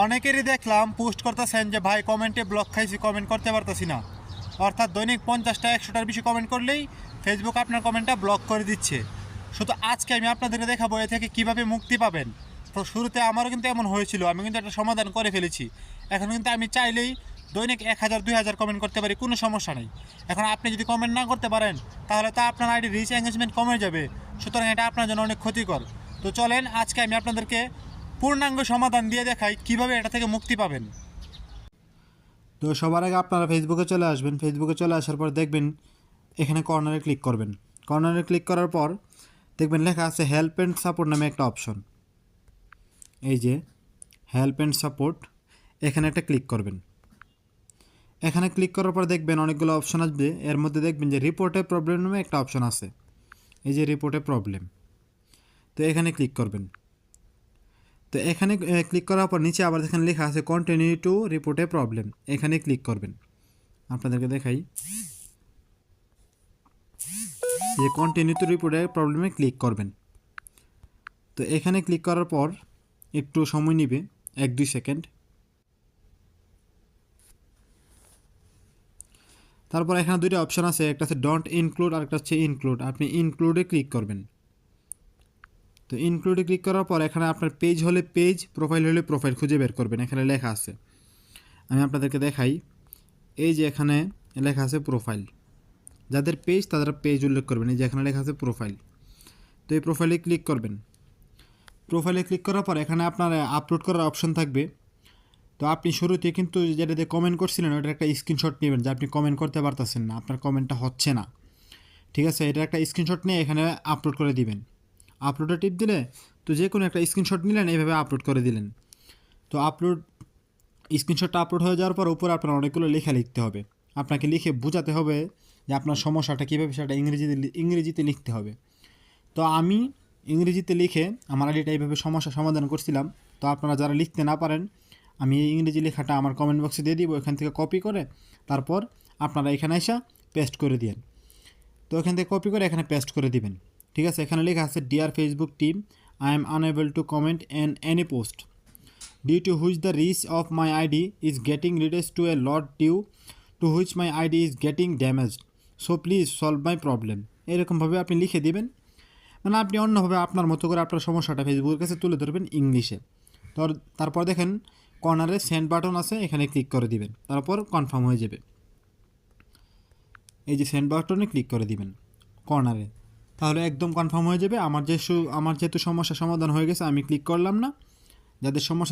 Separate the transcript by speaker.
Speaker 1: অনেকেরই দেখলাম পোস্ট করতেছেন যে ভাই কমেন্টে ব্লক খাইছি, কমেন্ট করতে পারতেছি না। অর্থাৎ দৈনিক 50টা 100টার বেশি কমেন্ট করলেই ফেসবুক আপনার কমেন্টটা ব্লক করে দিচ্ছে। শুধু আজকে আমি আপনাদেরকে দেখাবো এ থেকে কীভাবে মুক্তি পাবেন। তো শুরুতে আমারও কিন্তু এমন হয়েছিল, আমি কিন্তু একটা সমাধান করে ফেলেছি। এখন কিন্তু আমি চাইলেই দৈনিক 1000 2000 কমেন্ট করতে পারি, কোনো সমস্যা নেই। এখন আপনি যদি কমেন্ট না করতে পারেন তাহলে তো আপনার আইডি রিচ এঙ্গেজমেন্ট কমে যাবে, সুতরাং এটা আপনার জন্য অনেক ক্ষতিকর। তো চলেন আজকে আমি আপনাদেরকে পূর্ণাঙ্গ সমাধান দিয়ে দেখাই কিভাবে এটা থেকে মুক্তি পাবেন। তো সবার আগে আপনারা ফেসবুকে চলে আসবেন। ফেসবুকে চলে আসার পর দেখবেন এখানে কর্নারে ক্লিক করবেন। কর্নারে ক্লিক করার পর দেখবেন লেখা আছে হেল্প অ্যান্ড সাপোর্ট নামে একটা অপশন। এই যে হেল্প অ্যান্ড সাপোর্ট, এখানে একটা ক্লিক করবেন। এখানে ক্লিক করার পর দেখবেন অনেকগুলো অপশন আসবে। এর মধ্যে দেখবেন যে রিপোর্টে প্রবলেম নামে একটা অপশন আছে। এই যে রিপোর্টে প্রবলেম, তো এখানে ক্লিক করবেন। তো এখানে ক্লিক করার পর নিচে আবার এখানে লেখা আছে কন্টিনিউ টু রিপোর্টে প্রবলেম, এখানে ক্লিক করবেন। আপনাদেরকে দেখাই যে কন্টিনিউ টু রিপোর্টে প্রবলেমে ক্লিক করবেন। তো এখানে ক্লিক করার পর একটু সময় নেবে, 1-2 সেকেন্ড। তারপর এখানে দুইটা অপশন আছে, একটা আছে ডোন্ট ইনক্লুড আর একটা হচ্ছে ইনক্লুড। আপনি ইনক্লুডে ক্লিক করবেন। তো ইনক্লুডে ক্লিক করার পর এখানে আপনার পেজ হলে পেজ, প্রোফাইল হলে প্রোফাইল খুঁজে বের করবেন। এখানে লেখা আছে, আমি আপনাদেরকে দেখাই। এই যে এখানে লেখা আছে প্রোফাইল, যাদের পেজ তাদের পেজ উল্লেখ করবেন। এই যে এখানে লেখা আছে প্রোফাইল, তো এই প্রোফাইলে ক্লিক করবেন। প্রোফাইলে ক্লিক করার পর এখানে আপনার আপলোড করার অপশন থাকবে। তো আপনি শুরুতে কিন্তু যেটা দিয়ে কমেন্ট করছিলেন ওটার একটা স্ক্রিনশট নেবেন, যে আপনি কমেন্ট করতে পারতেছেন না, আপনার কমেন্টটা হচ্ছে না, ঠিক আছে। এটা একটা স্ক্রিনশট নিয়ে এখানে আপলোড করে দিবেন। আপলোডে টিপ দিলে তো যে কোনো একটা স্ক্রিনশট নিলেন, এইভাবে আপলোড করে দিলেন। তো স্ক্রিনশটটা আপলোড হয়ে যাওয়ার পর উপরে আপনার অনেকগুলো লেখা লিখতে হবে। আপনাকে লিখে বোঝাতে হবে যে আপনার সমস্যাটা কীভাবে, সেটা ইংরেজিতে লিখতে হবে। তো আমি ইংরেজিতে লিখে আমার আইডিটা এইভাবে সমস্যা সমাধান করছিলাম। তো আপনারা যারা লিখতে না পারেন, আমি এই ইংরেজি লেখাটা আমার কমেন্ট বক্সে দিয়ে দিব, এখান থেকে কপি করে তারপর আপনারা এখানে এসে পেস্ট করে দিন। তো এখান থেকে কপি করে এখানে পেস্ট করে দিবেন, ঠিক আছে। এখানে লেখা আছে dear Facebook team, I am unable to comment an any post due to which the reach of my ID is getting reduced to a lot due to which my ID is getting damaged, so please solve my problem. এরকমভাবে আপনি লিখে দিবেন। মানে আপনি অন্যভাবে আপনার মতো করে আপনার সমস্যাটা ফেসবুকের কাছে তুলে ধরবেন ইংলিশে। তারপর দেখেন কর্নারে সেন্ড বাটন আছে, এখানে ক্লিক করে দিবেন, তারপর কনফার্ম হয়ে যাবে। এই যে সেন্ড বাটনে ক্লিক করে দিবেন কর্নারে, তাহলে একদম কনফার্ম হয়ে যাবে। আমার যেহেতু সমস্যা সমাধান হয়ে গেছে, আমি ক্লিক করলাম না। যাদের সমস্যা